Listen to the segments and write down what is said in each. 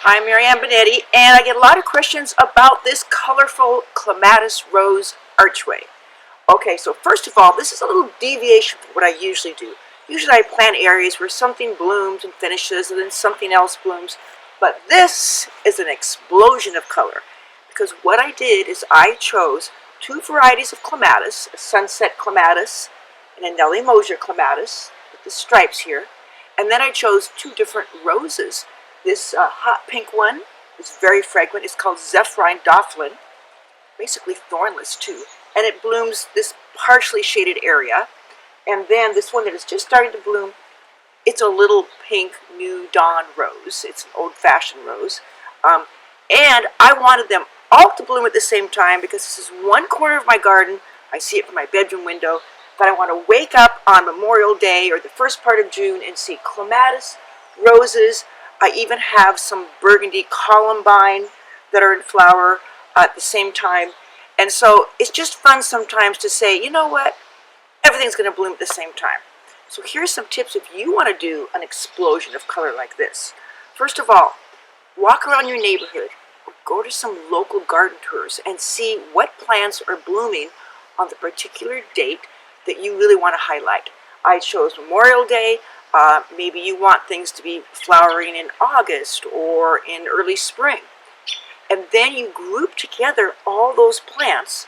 I'm Marianne Binetti, and I get a lot of questions about this colorful clematis rose archway. Okay, so first of all, this is a little deviation from what I usually do. Usually I plant areas where something blooms and finishes and then something else blooms, but this is an explosion of color because what I did is I chose two varieties of clematis, a sunset clematis and a Nellie Mosier clematis with the stripes here, and then I chose two different roses. This hot pink one is very fragrant. It's called Zephyrin Dauphlin, basically thornless too. And it blooms this partially shaded area. And then this one that is just starting to bloom, it's a little pink New Dawn rose. It's an old-fashioned rose. And I wanted them all to bloom at the same time because this is one corner of my garden. I see it from my bedroom window. But I want to wake up on Memorial Day or the first part of June and see clematis, roses. I even have some burgundy columbine that are in flower at the same time. And so it's just fun sometimes to say, you know what, everything's going to bloom at the same time. So here's some tips if you want to do an explosion of color like this. First of all, walk around your neighborhood or go to some local garden tours and see what plants are blooming on the particular date that you really want to highlight. I chose Memorial Day. Maybe you want things to be flowering in August or in early spring. And then you group together all those plants.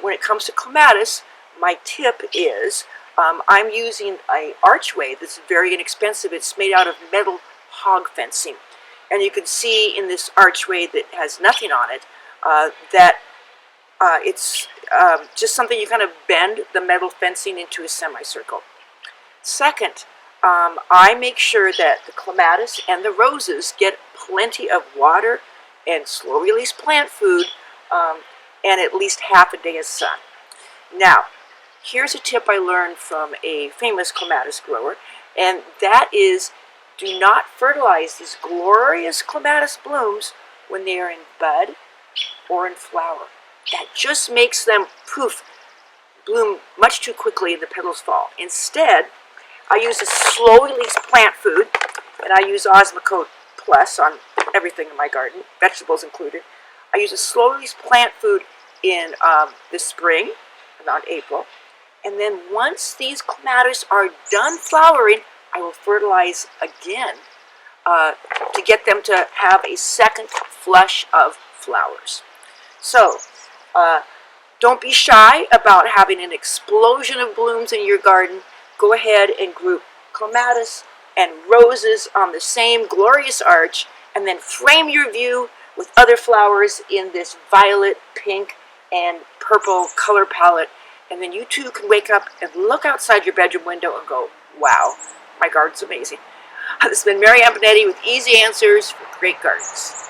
When it comes to clematis, my tip is I'm using an archway that's very inexpensive. It's made out of metal hog fencing. And you can see in this archway that has nothing on it that it's just something you kind of bend the metal fencing into a semicircle. Second, I make sure that the clematis and the roses get plenty of water and slow-release plant food and at least half a day of sun. Now, here's a tip I learned from a famous clematis grower, and that is do not fertilize these glorious clematis blooms when they are in bud or in flower. That just makes them, poof, bloom much too quickly and the petals fall. Instead, I use a slow-release plant food, and I use Osmocote Plus on everything in my garden, vegetables included. I use a slow-release plant food in the spring, around April, and then once these clematis are done flowering, I will fertilize again to get them to have a second flush of flowers. So, don't be shy about having an explosion of blooms in your garden. Go ahead and group clematis and roses on the same glorious arch, and then frame your view with other flowers in this violet, pink, and purple color palette. And then you too can wake up and look outside your bedroom window and go, wow, my garden's amazing. This has been Marianne Binetti with easy answers for great gardens.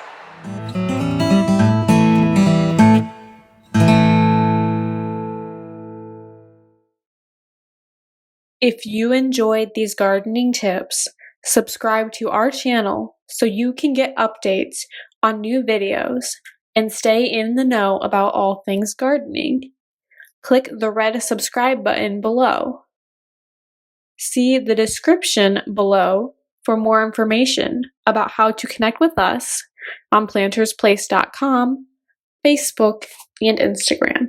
If you enjoyed these gardening tips, subscribe to our channel so you can get updates on new videos and stay in the know about all things gardening. Click the red subscribe button below. See the description below for more information about how to connect with us on PlantersPlace.com, Facebook, and Instagram.